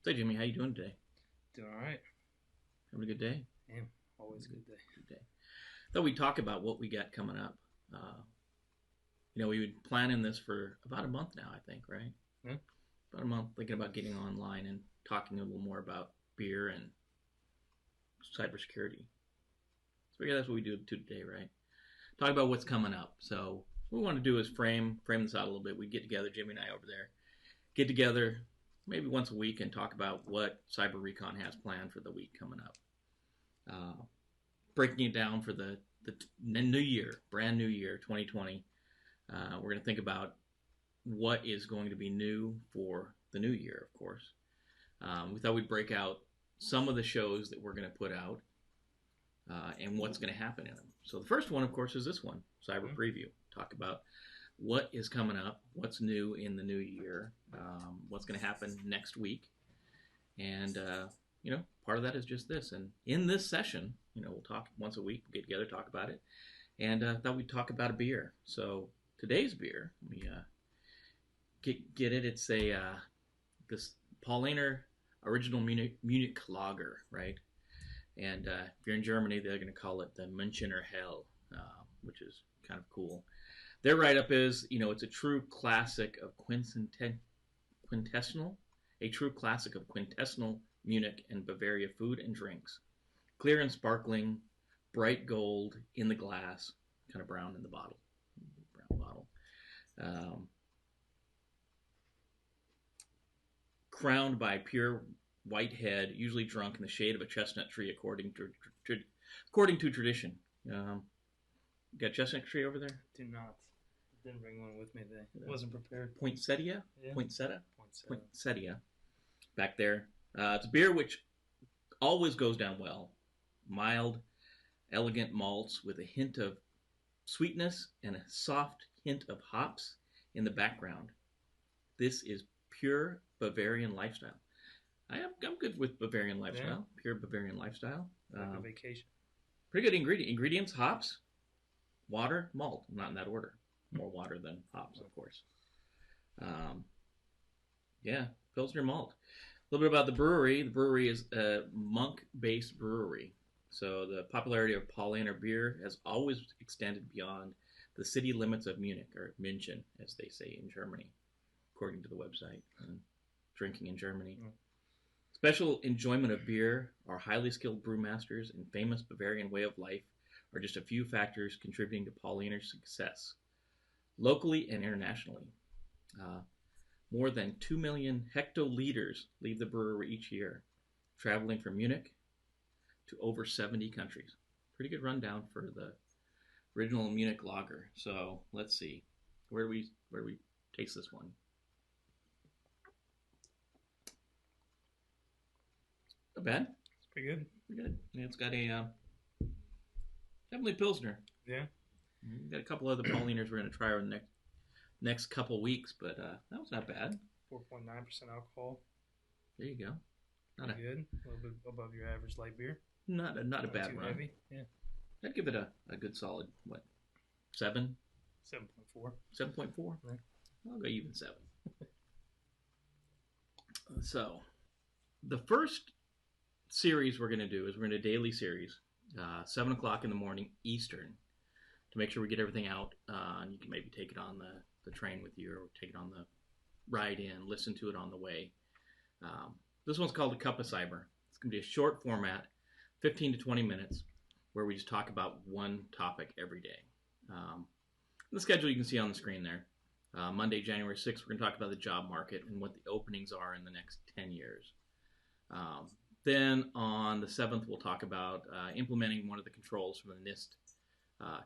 So, Jimmy, how you doing today? Doing all right. Having a good day? Yeah, always a good day. Good day. Thought we'd talk about what we got coming up. We've been planning this for about a month now, I think, right? Yeah. About a month, thinking about getting online and talking a little more about beer and cybersecurity. So, yeah, that's what we do today, right? Talk about what's coming up. So, what we want to do is frame this out a little bit. We get together, Jimmy and I over there, get together maybe once a week and talk about what Cyber-Recon has planned for the week coming up. Breaking it down for the new year, brand new year, 2020. We're going to think about what is going to be new for the new year, of course. We thought we'd break out some of the shows that we're going to put out and what's going to happen in them. So the first one, of course, is this one, Cyber Preview. Talk about what is coming up, what's new in the new year, what's going to happen next week. And, part of that is just this. And in this session, we'll talk once a week, get together, talk about it. And thought we'd talk about a beer. So today's beer, we get it. It's this Paulaner original Munich lager, right? And if you're in Germany, they're going to call it the Münchener Hell, which is kind of cool. Their write-up is, it's a true classic of quintessential Munich and Bavaria food and drinks. Clear and sparkling, bright gold in the glass, kind of brown in the bottle. Brown bottle. Crowned by pure white head, usually drunk in the shade of a chestnut tree, according to tradition. Got a chestnut tree over there? Do not. Didn't bring one with me today. Wasn't prepared. Poinsettia? Yeah. Poinsettia. Back there. It's a beer which always goes down well. Mild, elegant malts with a hint of sweetness and a soft hint of hops in the background. This is pure Bavarian lifestyle. I'm good with Bavarian lifestyle. Yeah. Pure Bavarian lifestyle. Like a vacation. Pretty good ingredients. Hops, water, malt. Not in that order. More water than hops, of course. Pilsner malt. A little bit about the brewery. The brewery is a monk-based brewery. So the popularity of Paulaner beer has always extended beyond the city limits of Munich, or München, as they say in Germany, according to the website. Drinking in Germany. Mm. Special enjoyment of beer, our highly skilled brewmasters, and famous Bavarian way of life are just a few factors contributing to Paulaner's success, locally and internationally. More than 2 million hectoliters leave the brewery each year, traveling from Munich to over 70 countries. Pretty good rundown for the original Munich lager. So let's see, where do we taste this one? Not bad. It's pretty good. Pretty good. Yeah, it's got a definitely Pilsner. Yeah. We've got a couple other Pauliners we're going to try over the next couple weeks, but that was not bad. 4.9% alcohol. There you go. Not good. A little bit above your average light beer. Not a bad too run. Heavy. Yeah. I'd give it a good solid 7? 7.4. 7.4. Yeah. I'll go even 7. So, the first series we're going to do is we're going to do a daily series, 7 o'clock in the morning Eastern, to make sure we get everything out. And you can maybe take it on the train with you, or take it on the ride in, listen to it on the way. This one's called A Cup of Cyber. It's going to be a short format, 15 to 20 minutes, where we just talk about one topic every day. The schedule you can see on the screen there. Monday, January 6th, we're going to talk about the job market and what the openings are in the next 10 years. Then on the 7th, we'll talk about implementing one of the controls from the NIST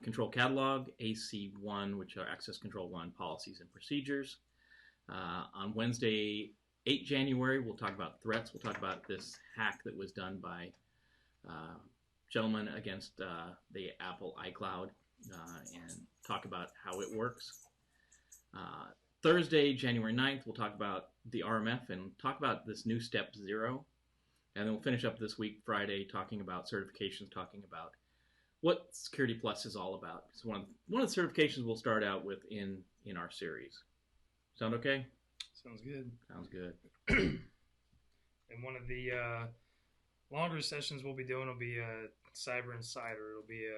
control catalog, AC1, which are Access Control 1 policies and procedures. On Wednesday, 8 January, we'll talk about threats. We'll talk about this hack that was done by gentlemen against the Apple iCloud and talk about how it works. Thursday, January 9th, we'll talk about the RMF and talk about this new Step 0. And then we'll finish up this week, Friday, talking about certifications, talking about what Security Plus is all about. It's one of the certifications we'll start out with in our series. Sound okay? Sounds good. Sounds good. And one of the longer sessions we'll be doing will be a Cyber Insider. It'll be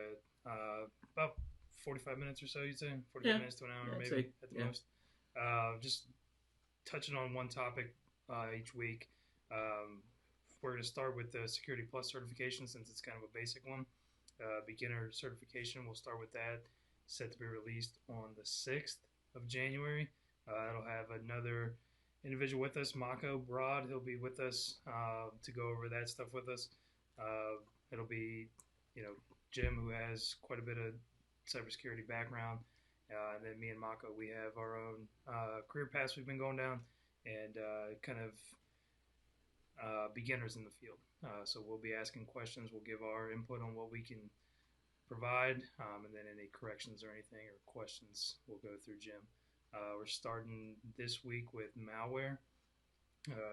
about 45 minutes or so, you'd say? 45 minutes to an hour, maybe, at the most. Just touching on one topic each week. We're going to start with the Security Plus certification, since it's kind of a basic one. Beginner certification, we'll start with that. Set to be released on the 6th of January. It'll have another individual with us, Mako Broad. He'll be with us to go over that stuff with us. It'll be, Jim, who has quite a bit of cybersecurity background. And then me and Mako, we have our own career paths we've been going down, and kind of beginners in the field. So we'll be asking questions. We'll give our input on what we can provide, and then any corrections or anything or questions we'll go through Jim. We're starting this week with malware.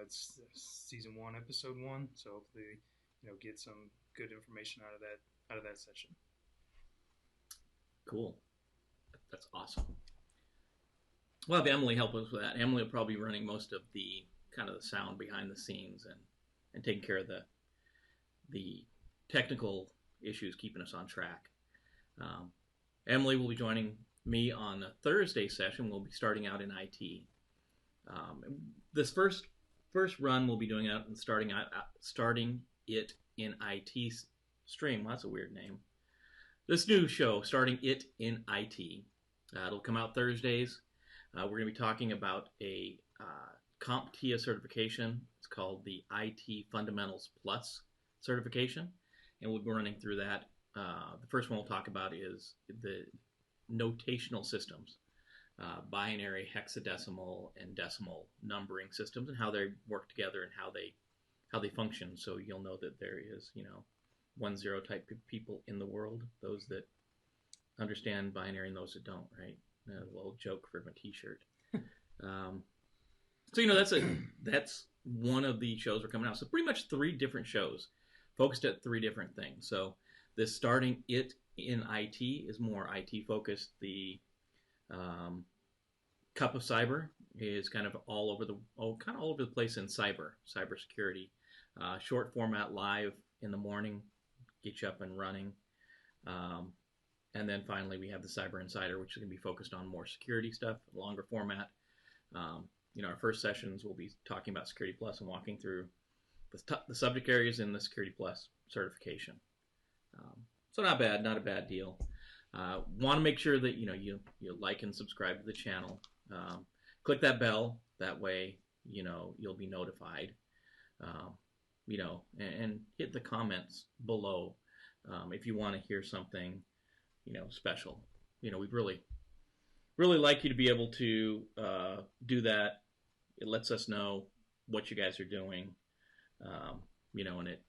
It's season 1, episode 1. So hopefully, get some good information out of that session. Cool. That's awesome. We'll have Emily help us with that. Emily will probably be running most of the kind of the sound behind the scenes and taking care of the technical issues, keeping us on track. Emily will be joining me on a Thursday session. We'll be starting out in IT. This first run we'll be doing out and starting it in IT stream. Well, that's a weird name. This new show, Starting It in IT. It'll come out Thursdays. We're going to be talking about a CompTIA certification. It's called the IT Fundamentals Plus certification, and we'll be running through that. The first one we'll talk about is the notational systems, binary, hexadecimal, and decimal numbering systems, and how they work together and how they function. So you'll know that there is 1-0 type people in the world, those that understand binary and those that don't, right? A little joke for my t-shirt. So that's one of the shows we're coming out. So pretty much 3 different shows focused at 3 different things. So this Starting It in IT is more IT focused. The Cup of Cyber is kind of all over the place in cybersecurity. Short format, live in the morning, get you up and running. And then finally we have the Cyber Insider, which is going to be focused on more security stuff, longer format. Our first sessions we'll be talking about Security Plus and walking through the subject areas in the Security Plus certification. So not a bad deal. Want to make sure that you like and subscribe to the channel. Click that bell. That way you'll be notified. And hit the comments below if you want to hear something special. We'd really like you to be able to do that. It lets us know what you guys are doing, and it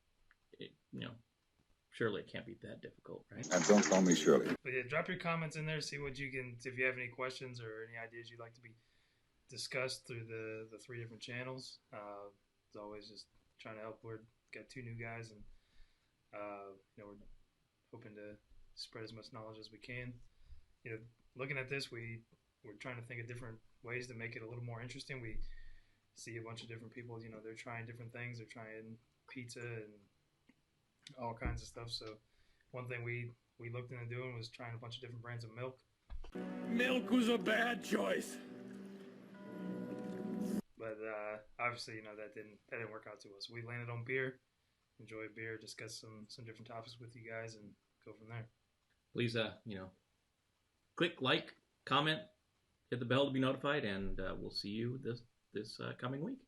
surely it can't be that difficult, right? And don't call me Shirley. But yeah, drop your comments in there. See what you can. If you have any questions or any ideas you'd like to be discussed through the 3 different channels. As always, just trying to help. We've got 2 new guys, and we're hoping to spread as much knowledge as we can. Looking at this, we're trying to think of different ways to make it a little more interesting. We see a bunch of different people, they're trying different things. They're trying pizza and all kinds of stuff. So one thing we looked into doing was trying a bunch of different brands of milk. Milk was a bad choice. But obviously, that didn't work out too well. So we landed on beer, enjoy beer, discuss some different topics with you guys, and go from there. Please, click like, comment, hit the bell to be notified, and we'll see you this coming week.